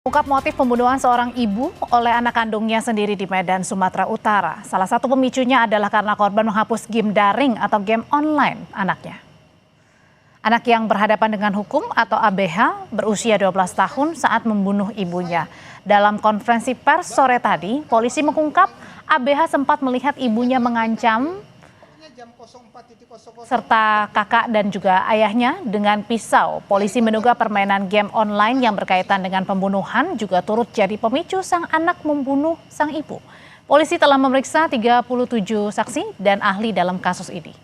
Ungkap motif pembunuhan seorang ibu oleh anak kandungnya sendiri di Medan, Sumatera Utara. Salah satu pemicunya adalah karena korban menghapus game daring atau game online anaknya. Anak yang berhadapan dengan hukum atau ABH berusia 12 tahun saat membunuh ibunya. Dalam konferensi pers sore tadi, polisi mengungkap ABH sempat melihat ibunya mengancam serta kakak dan juga ayahnya dengan pisau. Polisi menduga permainan game online yang berkaitan dengan pembunuhan juga turut jadi pemicu sang anak membunuh sang ibu. Polisi telah memeriksa 37 saksi dan ahli dalam kasus ini.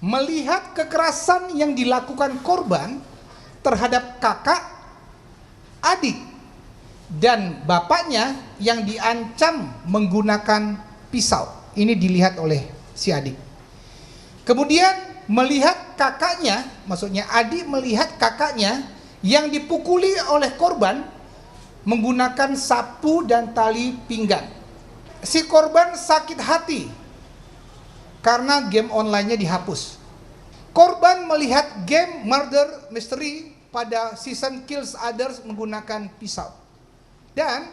Melihat kekerasan yang dilakukan korban terhadap kakak, adik, dan bapaknya yang diancam menggunakan pisau. Ini dilihat oleh si adik. Kemudian melihat kakaknya, maksudnya adik melihat kakaknya yang dipukuli oleh korban menggunakan sapu dan tali pinggang. Si korban sakit hati karena game online-nya dihapus. Korban melihat game murder mystery pada season Kills Others menggunakan pisau. Dan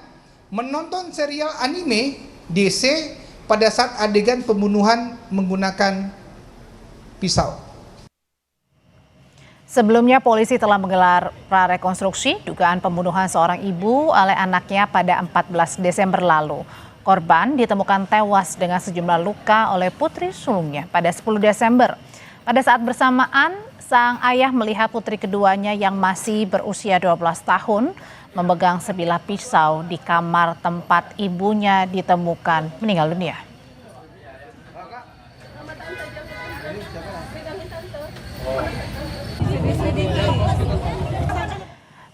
menonton serial anime DC pada saat adegan pembunuhan menggunakan pisau. Sebelumnya polisi telah menggelar prarekonstruksi dugaan pembunuhan seorang ibu oleh anaknya pada 14 Desember lalu. Korban ditemukan tewas dengan sejumlah luka oleh putri sulungnya pada 10 Desember. Pada saat bersamaan, sang ayah melihat putri keduanya yang masih berusia 12 tahun memegang sebilah pisau di kamar tempat ibunya ditemukan meninggal dunia.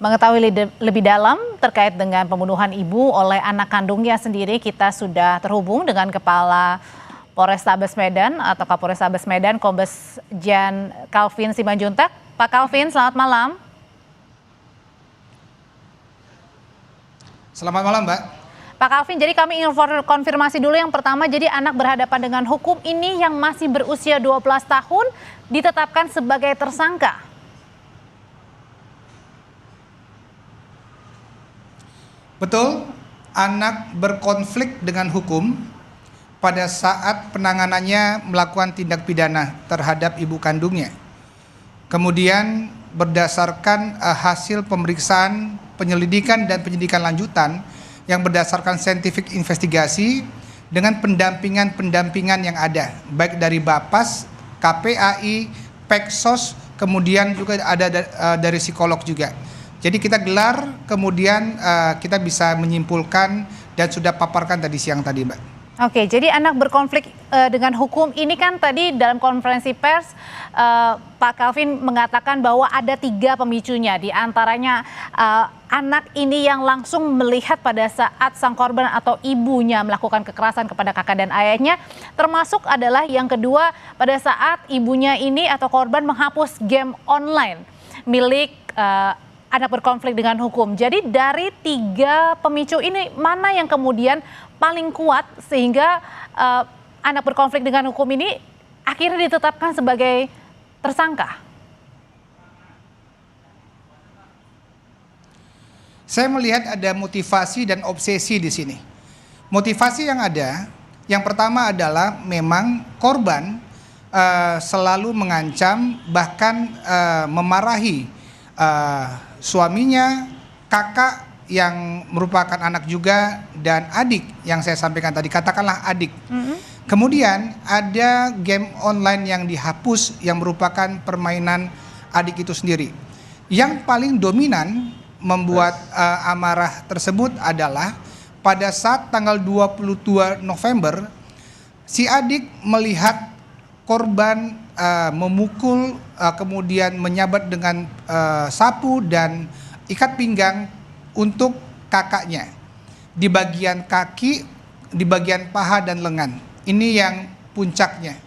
Mengetahui lebih dalam terkait dengan pembunuhan ibu oleh anak kandungnya sendiri, kita sudah terhubung dengan Kepala Polrestabes Medan atau Kapolrestabes Medan, Kombes Jan Calvin Simanjuntak. Pak Calvin, selamat malam. Selamat malam, Mbak. Pak Calvin, jadi kami ingin konfirmasi dulu yang pertama, jadi anak berhadapan dengan hukum ini yang masih berusia 12 tahun ditetapkan sebagai tersangka. Betul, anak berkonflik dengan hukum pada saat penanganannya melakukan tindak pidana terhadap ibu kandungnya. Kemudian berdasarkan hasil pemeriksaan, penyelidikan dan penyidikan lanjutan yang berdasarkan scientific investigasi dengan pendampingan yang ada, baik dari Bapas, KPAI, Peksos, kemudian juga ada dari psikolog juga. Jadi kita gelar, kemudian kita bisa menyimpulkan dan sudah paparkan tadi siang tadi, Mbak. Oke, jadi anak berkonflik dengan hukum ini kan tadi dalam konferensi pers Pak Calvin mengatakan bahwa ada 3 pemicunya, di antaranya anak ini yang langsung melihat pada saat sang korban atau ibunya melakukan kekerasan kepada kakak dan ayahnya, termasuk adalah yang kedua pada saat ibunya ini atau korban menghapus game online milik anak berkonflik dengan hukum. Jadi dari 3 pemicu ini mana yang kemudian paling kuat sehingga anak berkonflik dengan hukum ini akhirnya ditetapkan sebagai tersangka? Saya melihat ada motivasi dan obsesi di sini. Motivasi yang ada, yang pertama adalah memang korban selalu mengancam bahkan memarahi suaminya, kakak yang merupakan anak juga, dan adik yang saya sampaikan tadi, katakanlah adik. Kemudian ada game online yang dihapus yang merupakan permainan adik itu sendiri. Yang paling dominan membuat amarah tersebut adalah pada saat tanggal 22 November, si adik melihat korban memukul, kemudian menyabat dengan sapu dan ikat pinggang untuk kakaknya di bagian kaki, di bagian paha dan lengan. Ini yang puncaknya.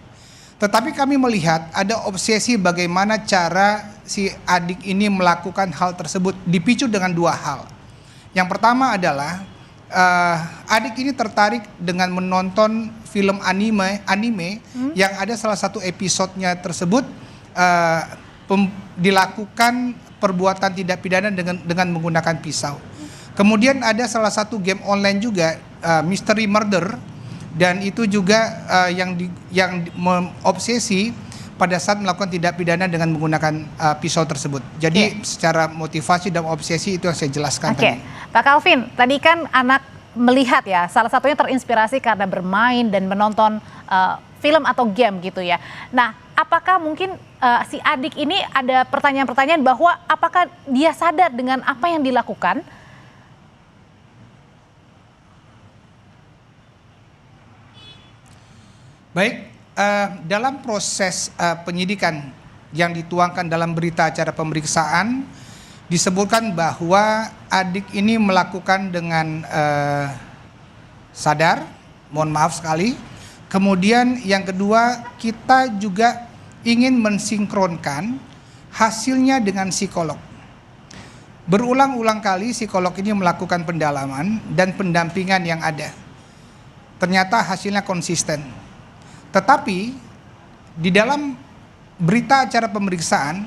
Tetapi kami melihat ada obsesi bagaimana cara si adik ini melakukan hal tersebut, dipicu dengan 2 hal. Yang pertama adalah adik ini tertarik dengan menonton film anime yang ada salah satu episodenya tersebut dilakukan perbuatan tindak pidana dengan menggunakan pisau. Kemudian ada salah satu game online juga, Mystery Murder, dan itu juga yang obsesi pada saat melakukan tindak pidana dengan menggunakan pisau tersebut. Jadi secara motivasi dan obsesi itu yang saya jelaskan tadi. Pak Calvin, tadi kan anak melihat ya, salah satunya terinspirasi karena bermain dan menonton film atau game gitu ya. Nah, apakah mungkin si adik ini ada pertanyaan-pertanyaan bahwa apakah dia sadar dengan apa yang dilakukan? Baik, dalam proses penyidikan yang dituangkan dalam berita acara pemeriksaan disebutkan bahwa adik ini melakukan dengan sadar, mohon maaf sekali. Kemudian yang kedua, kita juga ingin mensinkronkan hasilnya dengan psikolog. Berulang-ulang kali psikolog ini melakukan pendalaman dan pendampingan yang ada. Ternyata hasilnya konsisten. Tetapi di dalam berita acara pemeriksaan,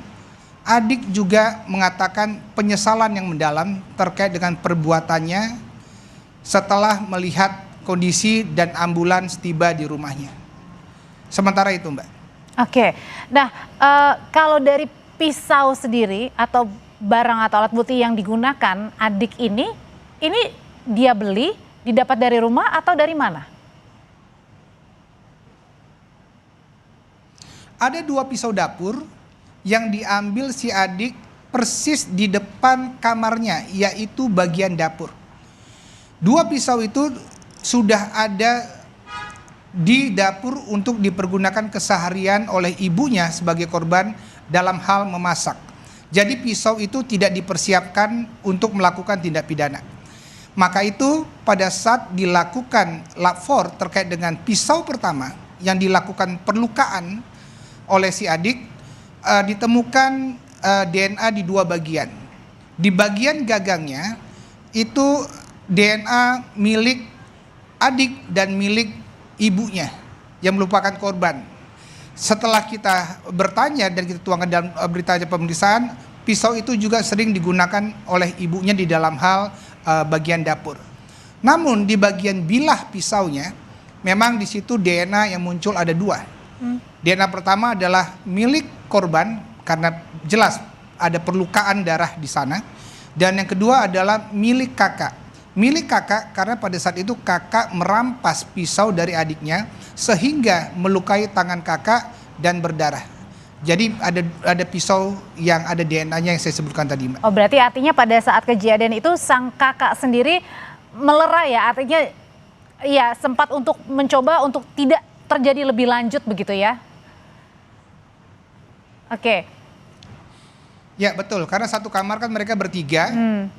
adik juga mengatakan penyesalan yang mendalam terkait dengan perbuatannya setelah melihat kondisi dan ambulans tiba di rumahnya. Sementara itu, Mbak. Oke, nah kalau dari pisau sendiri atau barang atau alat bukti yang digunakan adik ini dia beli, didapat dari rumah atau dari mana? Ada 2 pisau dapur yang diambil si adik persis di depan kamarnya, yaitu bagian dapur. 2 pisau itu sudah ada di dapur untuk dipergunakan keseharian oleh ibunya sebagai korban dalam hal memasak. Jadi pisau itu tidak dipersiapkan untuk melakukan tindak pidana. Maka itu pada saat dilakukan lapor terkait dengan pisau pertama yang dilakukan perlukaan oleh si adik, ditemukan DNA di 2 bagian. Di bagian gagangnya itu DNA milik adik dan milik ibunya yang merupakan korban. Setelah kita bertanya dan kita tuangkan dalam berita acara pemeriksaan, pisau itu juga sering digunakan oleh ibunya di dalam hal bagian dapur. Namun di bagian bilah pisaunya, memang di situ DNA yang muncul ada 2. DNA pertama adalah milik korban karena jelas ada perlukaan darah di sana. Dan yang kedua adalah milik kakak. Milik kakak karena pada saat itu kakak merampas pisau dari adiknya sehingga melukai tangan kakak dan berdarah. Jadi ada pisau yang ada DNA-nya yang saya sebutkan tadi, Mbak. Oh, berarti artinya pada saat kejadian itu sang kakak sendiri melerai ya, artinya ya sempat untuk mencoba untuk tidak terjadi lebih lanjut begitu ya? Oke. Ya betul, karena satu kamar kan mereka bertiga,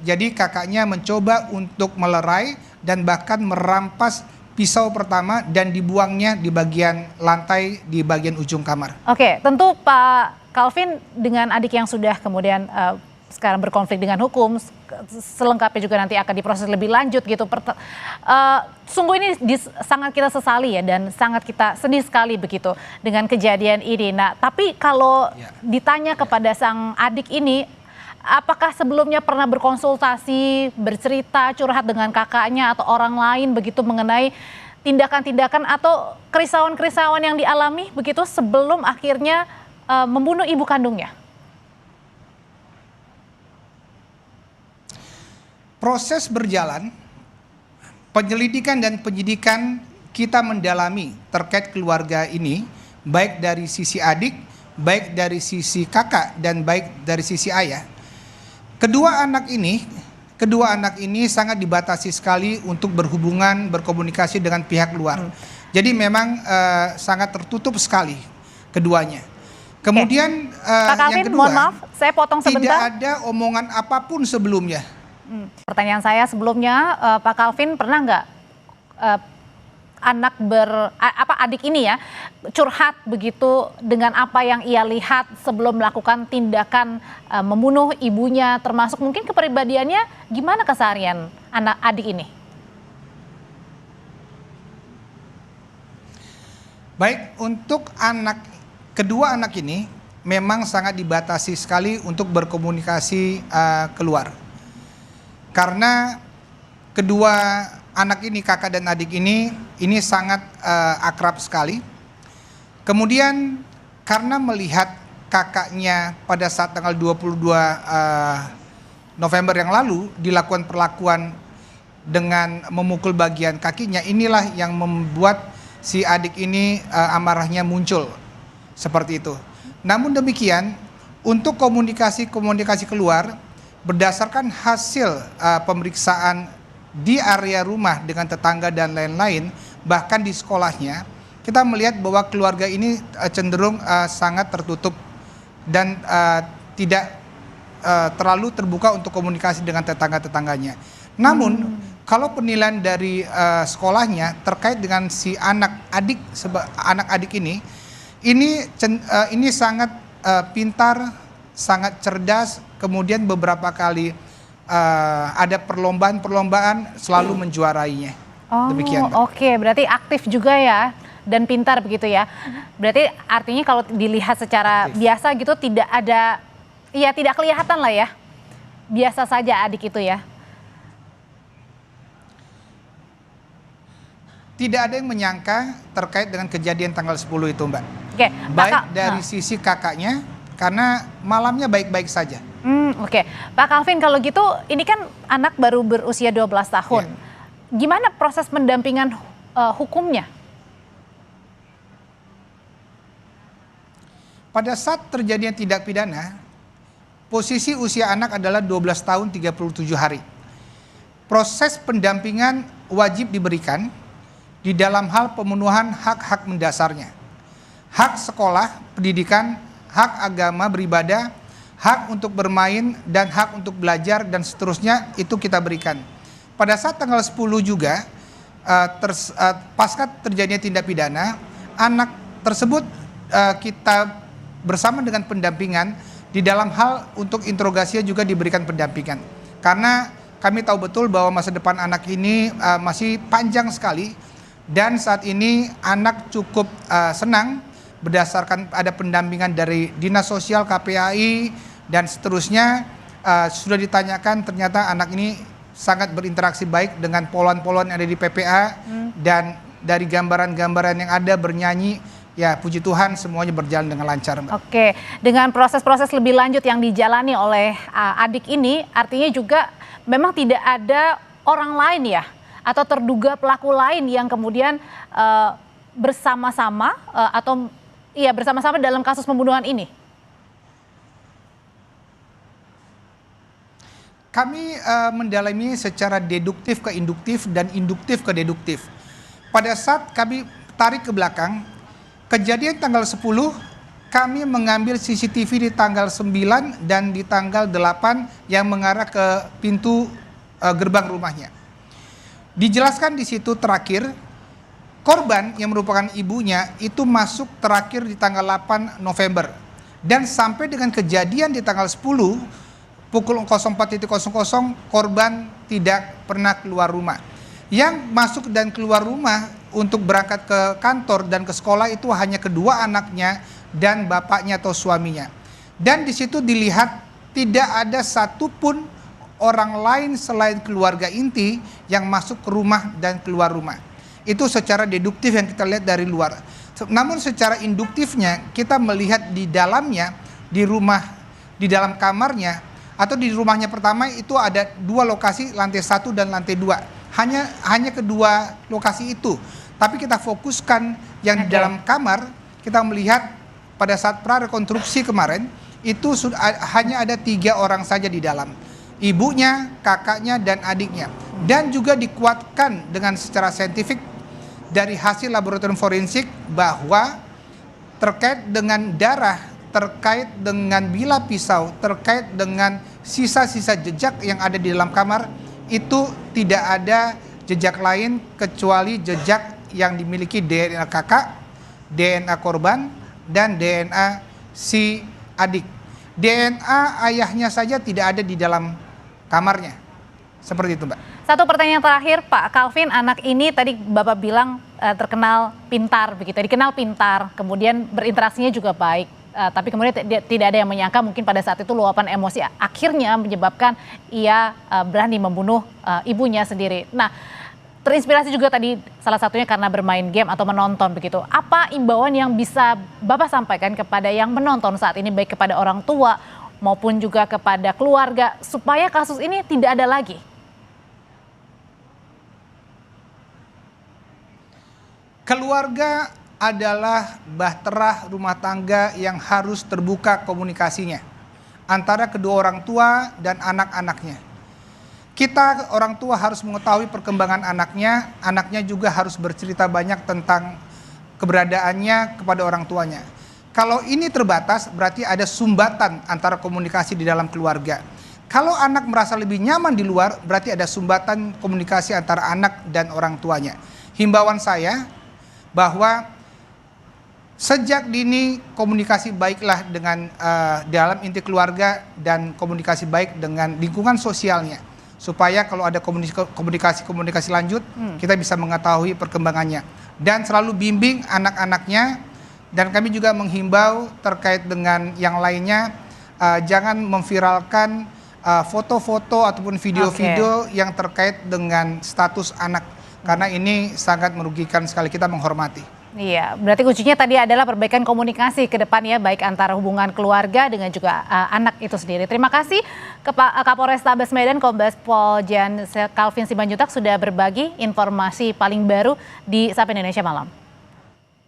jadi kakaknya mencoba untuk melerai dan bahkan merampas pisau pertama dan dibuangnya di bagian lantai di bagian ujung kamar. Oke, tentu Pak Calvin dengan adik yang sudah kemudian sekarang berkonflik dengan hukum, selengkapnya juga nanti akan diproses lebih lanjut gitu. Sungguh ini sangat kita sesali ya dan sangat kita sedih sekali begitu dengan kejadian ini. Nah, tapi kalau ditanya kepada sang adik ini, apakah sebelumnya pernah berkonsultasi, bercerita, curhat dengan kakaknya atau orang lain begitu mengenai tindakan-tindakan atau kerisauan-kerisauan yang dialami begitu sebelum akhirnya membunuh ibu kandungnya? Proses berjalan, penyelidikan dan penyidikan kita mendalami terkait keluarga ini, baik dari sisi adik, baik dari sisi kakak, dan baik dari sisi ayah. Kedua anak ini sangat dibatasi sekali untuk berhubungan, berkomunikasi dengan pihak luar. Jadi memang sangat tertutup sekali keduanya. Kemudian Pak Calvin, yang kedua, mohon maaf, saya potong sebentar. Tidak ada omongan apapun sebelumnya. Pertanyaan saya sebelumnya, Pak Calvin, pernah nggak adik ini ya curhat begitu dengan apa yang ia lihat sebelum melakukan tindakan membunuh ibunya, termasuk mungkin kepribadiannya gimana keseharian adik ini? Baik, untuk kedua anak ini memang sangat dibatasi sekali untuk berkomunikasi keluar. Karena kedua anak ini, kakak dan adik ini sangat akrab sekali. Kemudian karena melihat kakaknya pada saat tanggal 22 November yang lalu dilakukan perlakuan dengan memukul bagian kakinya, inilah yang membuat si adik ini amarahnya muncul seperti itu. Namun demikian, untuk komunikasi keluar berdasarkan hasil pemeriksaan di area rumah dengan tetangga dan lain-lain, bahkan di sekolahnya, kita melihat bahwa keluarga ini cenderung sangat tertutup dan tidak terlalu terbuka untuk komunikasi dengan tetangga-tetangganya. Namun kalau penilaian dari sekolahnya terkait dengan si anak adik ini sangat pintar, sangat cerdas, kemudian beberapa kali ada perlombaan selalu menjuarainya. Demikian, Mbak. Oke, berarti aktif juga ya dan pintar begitu ya. Berarti artinya kalau dilihat secara biasa gitu tidak ada, ya tidak kelihatan lah ya. Biasa saja adik itu ya. Tidak ada yang menyangka terkait dengan kejadian tanggal 10 itu, Mbak. Oke, baik dari sisi kakaknya, karena malamnya baik-baik saja. Oke, Pak Calvin, kalau gitu ini kan anak baru berusia 12 tahun. Ya. Gimana proses pendampingan hukumnya? Pada saat terjadinya tindak pidana, posisi usia anak adalah 12 tahun 37 hari. Proses pendampingan wajib diberikan di dalam hal pemenuhan hak-hak mendasarnya. Hak sekolah, pendidikan, hak agama beribadah, hak untuk bermain, dan hak untuk belajar, dan seterusnya itu kita berikan. Pada saat tanggal 10 juga, pasca terjadinya tindak pidana, anak tersebut kita bersama dengan pendampingan di dalam hal untuk interogasinya juga diberikan pendampingan. Karena kami tahu betul bahwa masa depan anak ini masih panjang sekali, dan saat ini anak cukup senang berdasarkan ada pendampingan dari Dinas Sosial, KPAI, dan seterusnya. Sudah ditanyakan, ternyata anak ini sangat berinteraksi baik dengan polwan-polwan yang ada di PPA, dan dari gambaran-gambaran yang ada bernyanyi, ya puji Tuhan semuanya berjalan dengan lancar, Mbak. Oke, dengan proses-proses lebih lanjut yang dijalani oleh adik ini, artinya juga memang tidak ada orang lain ya, atau terduga pelaku lain yang kemudian bersama-sama bersama-sama dalam kasus pembunuhan ini. Kami mendalami secara deduktif ke induktif dan induktif ke deduktif. Pada saat kami tarik ke belakang, kejadian tanggal 10, kami mengambil CCTV di tanggal 9 dan di tanggal 8 yang mengarah ke pintu gerbang rumahnya. Dijelaskan di situ terakhir, korban yang merupakan ibunya itu masuk terakhir di tanggal 8 November. Dan sampai dengan kejadian di tanggal 10, pukul 04.00, korban tidak pernah keluar rumah. Yang masuk dan keluar rumah untuk berangkat ke kantor dan ke sekolah itu hanya kedua anaknya dan bapaknya atau suaminya. Dan di situ dilihat tidak ada satupun orang lain selain keluarga inti yang masuk ke rumah dan keluar rumah. Itu secara deduktif yang kita lihat dari luar. Namun secara induktifnya kita melihat di dalamnya, di rumah, di dalam kamarnya, atau di rumahnya pertama itu ada dua lokasi, lantai 1 dan lantai 2. Hanya kedua lokasi itu. Tapi kita fokuskan yang di dalam kamar, kita melihat pada saat prarekonstruksi kemarin, itu hanya ada 3 orang saja di dalam. Ibunya, kakaknya, dan adiknya. Dan juga dikuatkan dengan secara saintifik dari hasil laboratorium forensik bahwa terkait dengan darah, terkait dengan bilah pisau, terkait dengan sisa-sisa jejak yang ada di dalam kamar, itu tidak ada jejak lain kecuali jejak yang dimiliki DNA kakak, DNA korban, dan DNA si adik. DNA ayahnya saja tidak ada di dalam kamarnya. Seperti itu, Mbak. Satu pertanyaan terakhir, Pak Calvin, anak ini tadi Bapak bilang terkenal pintar begitu, dikenal pintar, kemudian berinteraksinya juga baik. Tapi kemudian tidak ada yang menyangka mungkin pada saat itu luapan emosi akhirnya menyebabkan ia berani membunuh ibunya sendiri. Nah, terinspirasi juga tadi salah satunya karena bermain game atau menonton begitu. Apa imbauan yang bisa Bapak sampaikan kepada yang menonton saat ini, baik kepada orang tua maupun juga kepada keluarga, supaya kasus ini tidak ada lagi? Keluarga adalah bahtera rumah tangga yang harus terbuka komunikasinya antara kedua orang tua dan anak-anaknya. Kita orang tua harus mengetahui perkembangan anaknya juga harus bercerita banyak tentang keberadaannya kepada orang tuanya. Kalau ini terbatas, berarti ada sumbatan antara komunikasi di dalam keluarga. Kalau anak merasa lebih nyaman di luar, berarti ada sumbatan komunikasi antara anak dan orang tuanya. Himbauan saya bahwa sejak dini komunikasi baiklah dengan dalam inti keluarga dan komunikasi baik dengan lingkungan sosialnya. Supaya kalau ada komunikasi lanjut, kita bisa mengetahui perkembangannya. Dan selalu bimbing anak-anaknya, dan kami juga menghimbau terkait dengan yang lainnya, jangan memviralkan foto-foto ataupun video-video yang terkait dengan status anak. Karena ini sangat merugikan sekali, kita menghormati. Iya, berarti kuncinya tadi adalah perbaikan komunikasi ke depan ya, baik antara hubungan keluarga dengan juga anak itu sendiri. Terima kasih Kapolrestabes Medan Kombes Pol Jan Calvin Simanjuntak sudah berbagi informasi paling baru di Sapa Indonesia Malam.